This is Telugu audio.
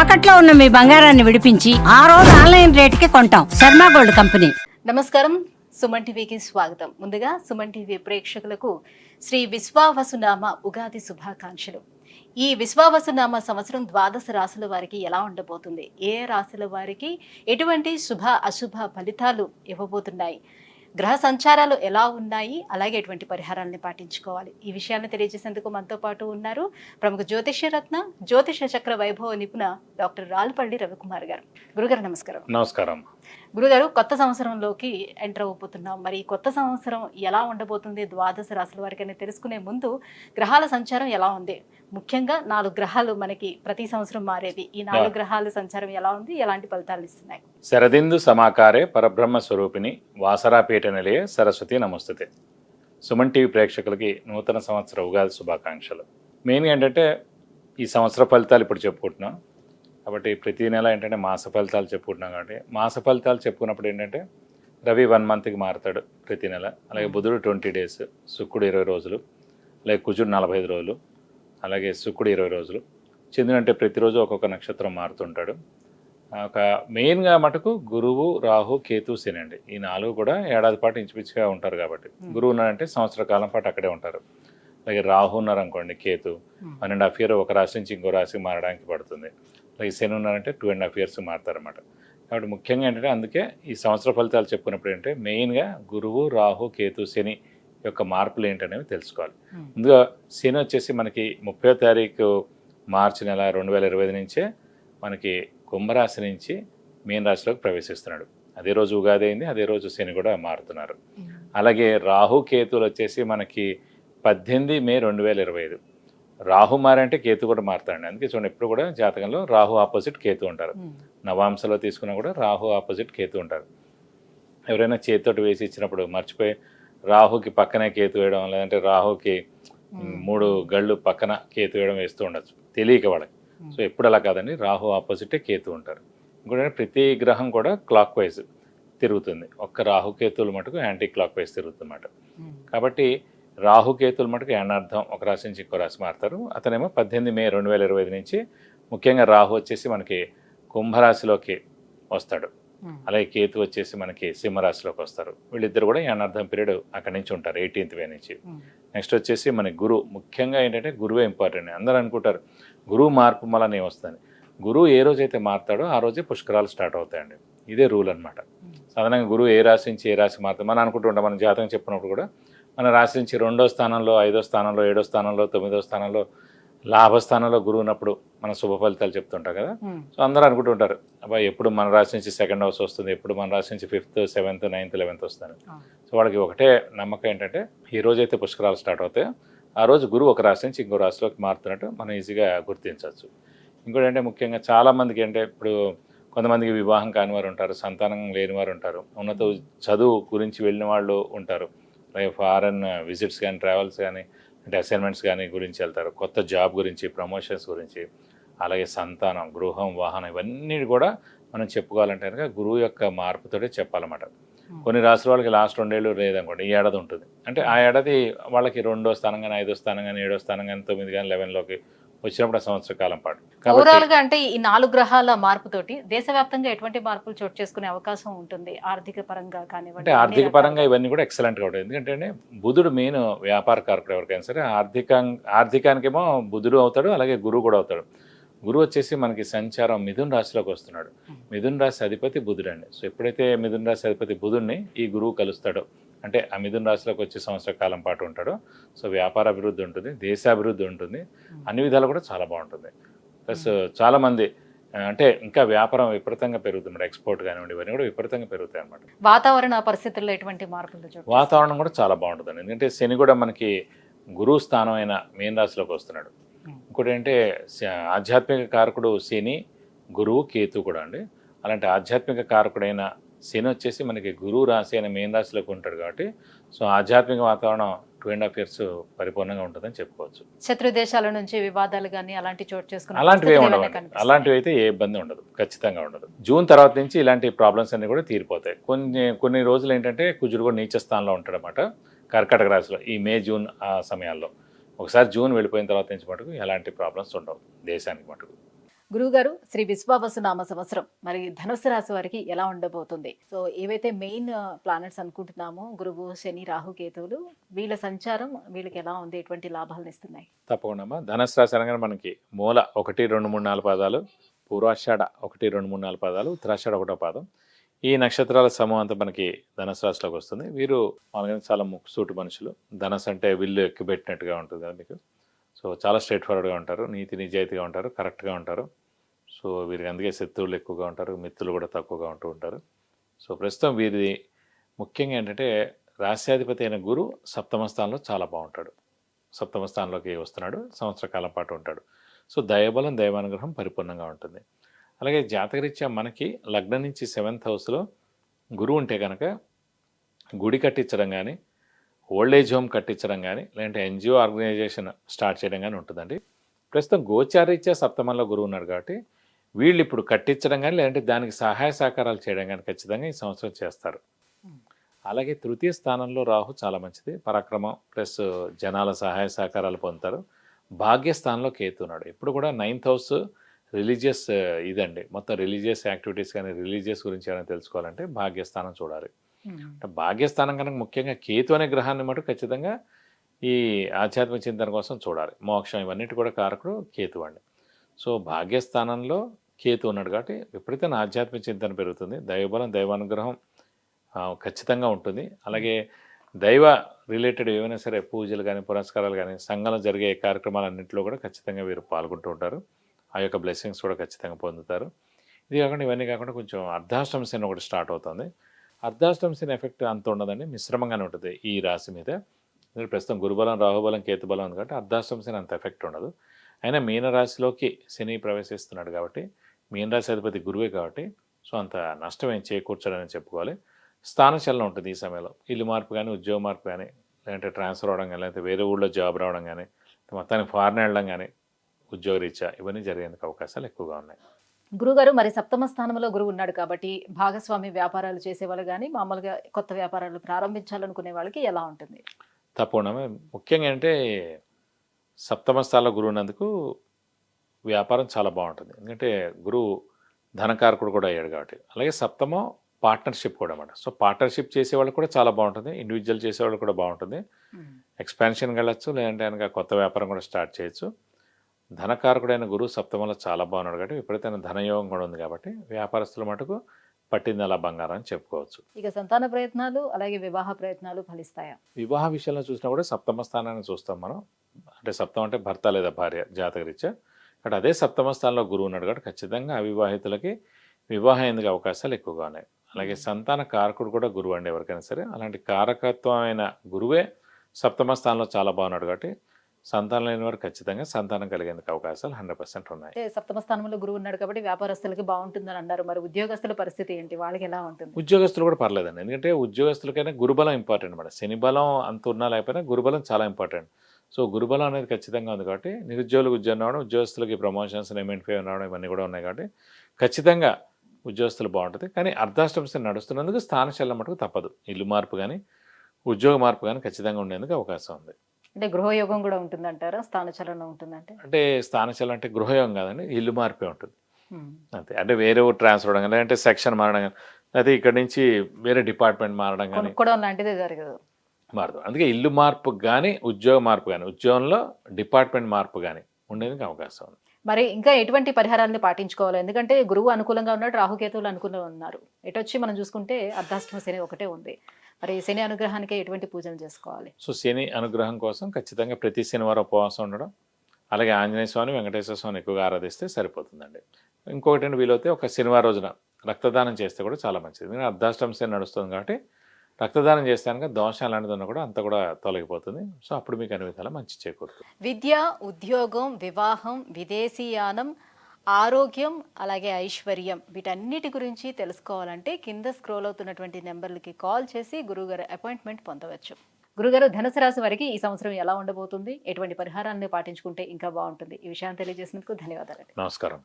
తాకట్లో ఉన్న మీ బంగారాన్ని విడిపించి ఆ రోజు ఆన్లైన్ రేటుకి కొంటాం. Sharma gold company. నమస్కారం, సుమన్ టీవీకి స్వాగతం. ముందుగా సుమన్ టీవీ ప్రేక్షకులకు శ్రీ విశ్వావసునామ ఉగాది శుభాకాంక్షలు. ఈ విశ్వావసునామ సంవత్సరం ద్వాదశ రాశుల వారికి ఎలా ఉండబోతుంది, ఏ రాశుల వారికి ఎటువంటి శుభ అశుభ ఫలితాలు ఇవ్వబోతున్నాయి, గ్రహ సంచారాలు ఎలా ఉన్నాయి, అలాగే ఎటువంటి పరిహారాలను పాటించుకోవాలి, ఈ విషయాన్ని తెలియజేసేందుకు మనతో పాటు ఉన్నారు ప్రముఖ జ్యోతిష్య రత్న జ్యోతిష చక్ర వైభవ నిపుణ డాక్టర్ రాల్పల్లి రవికుమార్ గారు. గురుగారు నమస్కారం. నమస్కారం. గురుగారు, కొత్త సంవత్సరంలోకి ఎంటర్ అయిపోతున్నాం. మరి ఈ కొత్త సంవత్సరం ఎలా ఉండబోతుంది ద్వాదశ రాశుల వారికి అని తెలుసుకునే ముందు గ్రహాల సంచారం ఎలా ఉంది, ముఖ్యంగా 4 గ్రహాలు మనకి ప్రతి సంవత్సరం మారేది, ఈ 4 గ్రహాల సంచారం ఎలా ఉంది, ఎలాంటి ఫలితాలు ఇస్తున్నాయి? శరదిందు సమాకారే పరబ్రహ్మ స్వరూపిణి వాసరాపీఠ నిలయ సరస్వతి నమస్తుతే. సుమన్ టీవీ ప్రేక్షకులకి నూతన సంవత్సర ఉగాది శుభాకాంక్షలు. మెయిన్గా ఏంటంటే ఈ సంవత్సర ఫలితాలు ఇప్పుడు చెప్పుకుంటున్నాం కాబట్టి ప్రతి నెల ఏంటంటే మాస ఫలితాలు చెప్పుకుంటున్నాం కాబట్టి మాస ఫలితాలు చెప్పుకున్నప్పుడు ఏంటంటే రవి 1 మంత్కి మారుతాడు ప్రతి నెల, అలాగే బుధుడు 20 డేస్, శుక్రుడు 20 రోజులు, అలాగే కుజుడు 45 రోజులు, అలాగే శుక్రుడు 20 రోజులు, చంద్రుడు అంటే ప్రతిరోజు ఒక్కొక్క నక్షత్రం మారుతుంటాడు. ఒక మెయిన్గా మటుకు గురువు, రాహు, కేతు, శని అండి. ఈ 4 కూడా ఏడాది పాటు ఇంచుమించుగా ఉంటారు కాబట్టి గురువు ఉన్నారంటే సంవత్సర కాలం పాటు అక్కడే ఉంటారు. అలాగే రాహు ఉన్నారనుకోండి, కేతు 1.5 ఇయర్ ఒక రాశి నుంచి ఇంకో రాశికి మారడానికి పడుతుంది. అలాగే శని ఉన్నారంటే 2.5 ఇయర్స్ మారుతారన్నమాట. కాబట్టి ముఖ్యంగా ఏంటంటే అందుకే ఈ సంవత్సర ఫలితాలు చెప్పుకున్నప్పుడు ఏంటంటే మెయిన్గా గురువు, రాహు, కేతు, శని యొక్క మార్పులు ఏంటనేవి తెలుసుకోవాలి. ముందుగా శని వచ్చేసి మనకి 30వ తారీఖు మార్చి నెల 2025 నుంచే మనకి కుంభరాశి నుంచి మీన రాశిలోకి ప్రవేశిస్తున్నాడు. అదే రోజు ఉగాది అయింది, అదే రోజు శని కూడా మారుతున్నారు. అలాగే రాహు, కేతువులు వచ్చేసి మనకి 18 మే 2025. రాహు మారంటే కేతు కూడా మారుతాడండి. అందుకే చూడండి ఎప్పుడు కూడా జాతకంలో రాహు ఆపోజిట్ కేతు ఉంటారు. నవాంశలో తీసుకున్నా కూడా రాహు ఆపోజిట్ కేతు ఉంటారు. ఎవరైనా చేతితోటి వేసి ఇచ్చినప్పుడు మర్చిపోయి రాహుకి పక్కనే కేతు వేయడం, లేదంటే రాహుకి 3 గళ్ళు పక్కన కేతు వేయడం వేస్తూ ఉండొచ్చు తెలియక వాళ్ళకి. సో ఎప్పుడు అలా కాదండి, రాహు ఆపోజిటే కేతు ఉంటారు. ఇంకోటి ప్రతి గ్రహం కూడా క్లాక్ వైజ్ తిరుగుతుంది, ఒక్క రాహుకేతువులు మటుకు యాంటీ క్లాక్ వైజ్ తిరుగుతుందన్నమాట. కాబట్టి రాహుకేతువులు మటుకు ఏనార్థం ఒక రాశి నుంచి ఇంకో రాశి మారుతారు. అతనేమో 18 మే 2025 నుంచి ముఖ్యంగా రాహు వచ్చేసి మనకి కుంభరాశిలోకి వస్తాడు, అలాగే కేతు వచ్చేసి మనకి సింహరాశిలోకి వస్తారు. వీళ్ళిద్దరు కూడా ఏనార్థం పీరియడ్ అక్కడి నుంచి ఉంటారు 18th మే నుంచి. నెక్స్ట్ వచ్చేసి మన గురువు, ముఖ్యంగా ఏంటంటే గురువే ఇంపార్టెంట్. అందరూ అనుకుంటారు గురువు మార్పు వల్ల ఏమొస్తుంది. గురువు ఏ రోజైతే మారుతాడో ఆ రోజే పుష్కరాలు స్టార్ట్ అవుతాయండి. ఇదే రూల్ అనమాట. సాధారణంగా గురువు ఏ రాశి నుంచి ఏ రాశి మారుతాడు మనం అనుకుంటుంటాం. మన జాతకం చెప్పినప్పుడు కూడా మన రాశి నుంచి 2వ స్థానంలో, 5వ స్థానంలో, 7వ స్థానంలో, 9వ స్థానంలో, లాభస్థానంలో గురువు ఉన్నప్పుడు మన శుభ ఫలితాలు చెప్తుంటాం కదా. సో అందరూ అనుకుంటుంటారు అబ్బాయి ఎప్పుడు మన రాశి నుంచి 2nd హౌస్ వస్తుంది, ఎప్పుడు మన రాశి నుంచి 5th, 7th, 9th, 11th వస్తాను. సో వాళ్ళకి ఒకటే నమ్మకం ఏంటంటే ఈ రోజైతే పుష్కరాలు స్టార్ట్ అవుతాయో ఆ రోజు గురువు ఒక రాశి నుంచి ఇంకో రాశిలోకి మారుతున్నట్టు మనం ఈజీగా గుర్తించవచ్చు. ఇంకోటి అంటే ముఖ్యంగా చాలామందికి అంటే ఇప్పుడు కొంతమందికి వివాహం కాని వారు ఉంటారు, సంతానం లేని వారు ఉంటారు, ఉన్నత చదువు గురించి వెళ్ళిన వాళ్ళు ఉంటారు, అలాగే ఫారెన్ విజిట్స్ కానీ, ట్రావెల్స్ కానీ, అంటే అసైన్మెంట్స్ కానీ గురించి వెళ్తారు, కొత్త జాబ్ గురించి, ప్రమోషన్స్ గురించి, అలాగే సంతానం, గృహం, వాహనం ఇవన్నీ కూడా మనం చెప్పుకోవాలంటే కనుక గురువు యొక్క మార్పుతోటే చెప్పాలన్నమాట. కొన్ని రాశుల వాళ్ళకి లాస్ట్ 2 ఏళ్ళు లేదనుకోండి, ఈ ఏడాది ఉంటుంది. అంటే ఆ ఏడాది వాళ్ళకి 2వ స్థానం కానీ, 5వ స్థానం కానీ, 7వ స్థానం కానీ, 9 కానీ, 11లోకి వచ్చినప్పుడు ఆ సంవత్సర కాలం పాటు. ఓవరాల్ గా అంటే ఈ 4 గ్రహాల మార్పుతోటి దేశవ్యాప్తంగా ఎటువంటి మార్పులు చోటు చేసుకునే అవకాశం ఉంటుంది, ఆర్థిక పరంగా కానివ్వండి? అంటే ఆర్థిక పరంగా ఇవన్నీ కూడా ఎక్సలెంట్గా ఉంటుంది. ఎందుకంటే బుధుడు మెయిన్ వ్యాపార కారకుడు ఎవరికైనా సరే. ఆర్థికానికేమో బుధుడు అవుతాడు, అలాగే గురువు కూడా అవుతాడు. గురువు వచ్చేసి మనకి సంచారం మిథున రాశిలోకి వస్తున్నాడు. మిథున రాశి అధిపతి బుధుడు అండి. సో ఎప్పుడైతే మిథున రాశి అధిపతి బుధుడిని ఈ గురువు కలుస్తాడో, అంటే ఆ మిథున రాశిలోకి వచ్చే సంవత్సర కాలం పాటు ఉంటాడు. సో వ్యాపార అభివృద్ధి ఉంటుంది, దేశాభివృద్ధి ఉంటుంది, అన్ని విధాలు కూడా చాలా బాగుంటుంది. ప్లస్ చాలామంది అంటే ఇంకా వ్యాపారం విపరీతంగా పెరుగుతుంది, ఎక్స్పోర్ట్ కానివ్వండి ఇవన్నీ కూడా విపరీతంగా పెరుగుతాయి అన్నమాట. వాతావరణ పరిస్థితుల్లో ఎటువంటి మార్పులు? వాతావరణం కూడా చాలా బాగుంటుందండి. ఎందుకంటే శని కూడా మనకి గురువు స్థానం అయిన మీన రాశిలోకి వస్తున్నాడు. ఇంకోటి ఏంటంటే ఆధ్యాత్మిక కారకుడు శని, గురువు, కేతు కూడా అండి. అలాంటి ఆధ్యాత్మిక కారకుడైన శని వచ్చేసి మనకి గురువు రాశి అయిన మీన రాశిలోకి ఉంటాడు కాబట్టి సో ఆధ్యాత్మిక వాతావరణం 2.5 years పరిపూర్ణంగా ఉంటుందని చెప్పుకోవచ్చు. శత్రు దేశాల నుంచి వివాదాలు కానీ అలాంటి చోటు చేసుకుని అలాంటివి ఉండవు. అలాంటివి అయితే ఏ ఇబ్బంది ఉండదు, ఖచ్చితంగా ఉండదు. జూన్ తర్వాత నుంచి ఇలాంటి ప్రాబ్లమ్స్ అన్ని కూడా తీరిపోతాయి. కొన్ని రోజులు ఏంటంటే కుజుడు కూడా నీచ స్థానంలో ఉంటాడనమాట కర్కాటక రాశిలో ఈ మే, జూన్ ఆ సమయాల్లో. ఒకసారి జూన్ వెళ్ళిపోయిన తర్వాత నుంచి మటుకు ఎలాంటి ప్రాబ్లమ్స్ ఉండవు దేశానికి మటుకు. గురువుగారు, శ్రీ విశ్వావసునామ సంవత్సరం మరి ధనుసు రాశి వారికి ఎలా ఉండబోతుంది? సో ఏవైతే మెయిన్ ప్లానెట్స్ అనుకుంటున్నామో గురువు, శని, రాహు, కేతువులు, వీళ్ళ సంచారం వీళ్ళకి ఎలా ఉంది? ఎటువంటి లాభాలను ఇస్తున్నాయి? తప్పకుండా అమ్మా. ధనుసు రాశి అనగానే మనకి మూల 1, 2, 3, 4 పాదాలు, పూర్వాషాఢ 1, 2, 3, 4 పాదాలు, ఉత్తరాషాఢ 1వ పాదం. ఈ నక్షత్రాల సమూహం అంతా మనకి ధనుసు రాశిలోకి వస్తుంది. వీరు మామూలుగా చాలా ముక్కుసూటి మనుషులు. ధనుసు అంటే విల్లు ఎక్కుపెట్టినట్టుగా ఉంటుంది కదా మీకు. సో చాలా స్ట్రైట్ ఫార్వర్డ్గా ఉంటారు, నీతి నిజాయితీగా ఉంటారు, కరెక్ట్గా ఉంటారు. సో వీరికి అందుకే శత్రువులు ఎక్కువగా ఉంటారు, మిత్రులు కూడా తక్కువగా ఉంటూ ఉంటారు. సో ప్రస్తుతం వీరి ముఖ్యంగా ఏంటంటే రాశ్యాధిపతి అయిన గురు సప్తమ స్థానంలో చాలా బాగుంటాడు. సప్తమ స్థానంలోకి వస్తున్నాడు, సంవత్సర కాలం పాటు ఉంటాడు. సో దైవబలం, దైవానుగ్రహం పరిపూర్ణంగా ఉంటుంది. అలాగే జాతకరీత్యా మనకి లగ్నం నుంచి 7th హౌస్లో గురువు ఉంటే కనుక గుడి కట్టించడం కానీ, ఓల్డ్ ఏజ్ హోమ్ కట్టించడం కానీ, లేదంటే ఎన్జిఓ ఆర్గనైజేషన్ స్టార్ట్ చేయడం కానీ ఉంటుందండి. ప్రస్తుతం గోచారీత్యా సప్తమంలో గురువు ఉన్నాడు కాబట్టి వీళ్ళు ఇప్పుడు కట్టించడం కానీ, లేదంటే దానికి సహాయ సహకారాలు చేయడం కానీ ఖచ్చితంగా ఈ సంవత్సరం చేస్తారు. అలాగే తృతీయ స్థానంలో రాహు చాలా మంచిది, పరాక్రమం ప్లస్ జనాల సహాయ సహకారాలు పొందుతారు. భాగ్యస్థానంలో కేతు ఉన్నాడు. ఇప్పుడు కూడా 9th హౌస్ రిలీజియస్ ఇదండి, మొత్తం రిలీజియస్ యాక్టివిటీస్ కానీ రిలీజియస్ గురించి ఏమైనా తెలుసుకోవాలంటే భాగ్యస్థానం చూడాలి. అంటే భాగ్యస్థానం కనుక ముఖ్యంగా కేతు అనే గ్రహాన్ని మటు ఖచ్చితంగా ఈ ఆధ్యాత్మిక చింతన కోసం చూడాలి. మోక్షం ఇవన్నిటి కూడా కారకుడు కేతు అండి. సో భాగ్యస్థానంలో కేతు ఉన్నాడు కాబట్టి విపరీతమైన ఆధ్యాత్మిక చింతన పెరుగుతుంది. దైవబలం, దైవానుగ్రహం ఖచ్చితంగా ఉంటుంది. అలాగే దైవ రిలేటెడ్ ఏమైనా సరే పూజలు కానీ, పురస్కారాలు కానీ, సంఘంలో జరిగే కార్యక్రమాలన్నింటిలో కూడా ఖచ్చితంగా వీరు పాల్గొంటూ ఉంటారు. ఆ యొక్క బ్లెస్సింగ్స్ కూడా ఖచ్చితంగా పొందుతారు. ఇది కాకుండా ఇవన్నీ కాకుండా కొంచెం అర్ధాష్టమ శని ఒకటి స్టార్ట్ అవుతుంది. అర్ధాష్టమ శని ఎఫెక్ట్ అంత ఉండదండి, మిశ్రమంగానే ఉంటుంది ఈ రాశి మీద. ప్రస్తుతం గురుబలం, రాహుబలం, కేతుబలం ఉంది కాబట్టి అర్ధాష్టమ శని అంత ఎఫెక్ట్ ఉండదు. అయినా మీనరాశిలోకి శని ప్రవేశిస్తున్నాడు కాబట్టి, మీనరాశి అధిపతి గురువే కాబట్టి సో అంత నష్టం ఏం చేకూర్చడని చెప్పుకోవాలి. స్థానచలనం ఉంటుంది ఈ సమయంలో. ఇల్లు మార్పు కానీ, ఉద్యోగ మార్పు కానీ, లేదంటే ట్రాన్స్ఫర్ అవడం కానీ, లేకపోతే వేరే ఊళ్ళో జాబ్ రావడం కానీ, మొత్తానికి ఫారెన్ వెళ్ళడం కానీ, ఉద్యోగరీత్యా ఇవన్నీ జరిగేందుకు అవకాశాలు ఎక్కువగా ఉన్నాయి. గురుగారు, మరి సప్తమ స్థానంలో గురువు ఉన్నాడు కాబట్టి భాగస్వామి వ్యాపారాలు చేసేవాళ్ళు కానీ, మామూలుగా కొత్త వ్యాపారాలు ప్రారంభించాలనుకునే వాళ్ళకి ఎలా ఉంటుంది? తప్పకుండా. ముఖ్యంగా అంటే సప్తమ స్థానంలో గురువు ఉన్నందుకు వ్యాపారం చాలా బాగుంటుంది. ఎందుకంటే గురువు ధనకారకుడు కూడా అయ్యాడు కాబట్టి. అలాగే సప్తమం పార్ట్నర్షిప్ కూడా అన్నమాట. సో పార్ట్నర్షిప్ చేసేవాళ్ళు కూడా చాలా బాగుంటుంది, ఇండివిజువల్ చేసేవాళ్ళు కూడా బాగుంటుంది. ఎక్స్పాన్షన్కి వెళ్ళచ్చు, లేదంటే కనుక కొత్త వ్యాపారం కూడా స్టార్ట్ చేయొచ్చు. ధనకారకుడైన గురువు సప్తమంలో చాలా బాగున్నాడు కాబట్టి విపరీతమైన ధనయోగం కూడా ఉంది కాబట్టి వ్యాపారస్తుల మటుకు పట్టింది అలా బంగారం అని చెప్పుకోవచ్చు. ఇక సంతాన ప్రయత్నాలు, అలాగే వివాహ ప్రయత్నాలు ఫలిస్తాయా? వివాహ విషయంలో చూసినా కూడా సప్తమ స్థానాన్ని చూస్తాం మనం. అంటే సప్తమం అంటే భర్త లేదా భార్య జాతకరీత్యా. కాబట్టి అదే సప్తమ స్థానంలో గురువు ఉన్నాడు కాబట్టి ఖచ్చితంగా అవివాహితులకి వివాహం ఎందుకు అవకాశాలు ఎక్కువగా ఉన్నాయి. అలాగే సంతాన కారకుడు కూడా గురువు అండి ఎవరికైనా సరే. అలాంటి కారకత్వమైన గురువే సప్తమ స్థానంలో చాలా బాగున్నాడు కాబట్టి సంతానం లేని వారు ఖచ్చితంగా సంతానం కలిగేందుకు అవకాశాలు 100% ఉన్నాయి. సప్తమ స్థానంలో గురువు ఉన్నాడు కాబట్టి వ్యాపారస్తులకి బాగుంటుందని అన్నారు. మరి ఉద్యోగస్తుల పరిస్థితి ఏంటి? వాళ్ళకి ఎలా ఉంటుంది? ఉద్యోగస్తులు కూడా పర్లేదండి. ఎందుకంటే ఉద్యోగస్తులకైనా గురుబలం ఇంపార్టెంట్ అన్నమాట. శని బలం అంత ఉన్నా లేకపోయినా గురుబలం చాలా ఇంపార్టెంట్. సో గురుబలం అనేది ఖచ్చితంగా ఉంది కాబట్టి నిరుద్యోగులకు ఉద్యోగం రావడం, ఉద్యోగస్తులకి ప్రమోషన్స్, నేమెంట్ ఫేవర్ రావడం ఇవన్నీ కూడా ఉన్నాయి కాబట్టి ఖచ్చితంగా ఉద్యోగస్తులు బాగుంటుంది. కానీ అర్ధాష్టమ శని నడుస్తున్నందుకు స్థానచలనం మటుకు తప్పదు. ఇల్లు మార్పు కానీ, ఉద్యోగ మార్పు కానీ ఖచ్చితంగా ఉండేందుకు అవకాశం ఉంది. అంటే గృహయోగం కూడా ఉంటుందంటారా? స్థానచలనం ఉంటుందంటే? అంటే స్థానచలనం అంటే గృహయోగం కాదండి, ఇల్లు మార్పే ఉంటుంది అంతే. అంటే వేరే ఊరు ట్రాన్స్ఫర్ అవడం కానీ, లేదంటే సెక్షన్ మారడం కానీ, లేకపోతే ఇక్కడ నుంచి వేరే డిపార్ట్మెంట్ మారడం కానీ కొనుక్కోవడం లాంటిదే జరగదు, మారదు. అందుకే ఇల్లు మార్పు కానీ, ఉద్యోగ మార్పు కానీ, ఉద్యోగంలో డిపార్ట్మెంట్ మార్పు కానీ ఉండేందుకు అవకాశం ఉంది. మరి ఇంకా ఎటువంటి పరిహారాలను పాటించుకోవాలి? ఎందుకంటే గురువు అనుకూలంగా ఉన్నాడు, రాహుకేతువులు అనుకూలంగా ఉన్నారు. ఎటొచ్చి మనం చూసుకుంటే అర్ధాష్టమ శని ఒకటే ఉంది. మరి శని అనుగ్రహానికి ఎటువంటి పూజలు చేసుకోవాలి? సో శని అనుగ్రహం కోసం ఖచ్చితంగా ప్రతి శనివారం ఉపవాసం ఉండడం, అలాగే ఆంజనేయ స్వామి, వెంకటేశ్వర స్వామిని ఎక్కువగా ఆరాధిస్తే సరిపోతుందండి. ఇంకొకటి వీలైతే ఒక శనివారం రోజున రక్తదానం చేస్తే కూడా చాలా మంచిది. ఎందుకంటే అర్ధాష్టమ శని నడుస్తుంది కాబట్టి రక్తదానం చేస్తే కనుక దోషం అలాంటిది ఉన్నా కూడా అంత కూడా తొలగిపోతుంది. సో అప్పుడు మీకు అన్ని విధాలా మంచి చేకూరుతుంది. విద్య, ఉద్యోగం, వివాహం, విదేశీయానం, ఆరోగ్యం, అలాగే ఐశ్వర్యం, వీటన్నిటి గురించి తెలుసుకోవాలంటే కింద స్క్రోల్ అవుతున్నటువంటి నెంబర్లకి కాల్ చేసి గురువుగారు అపాయింట్మెంట్ పొందవచ్చు. గురుగారు, ధనుసు రాశి వారికి ఈ సంవత్సరం ఎలా ఉండబోతుంది? ఎటువంటి పరిహారాన్ని పాటించుకుంటే ఇంకా బాగుంటుంది? ఈ విషయాన్ని తెలియజేసినందుకు ధన్యవాదాలు. నమస్కారం.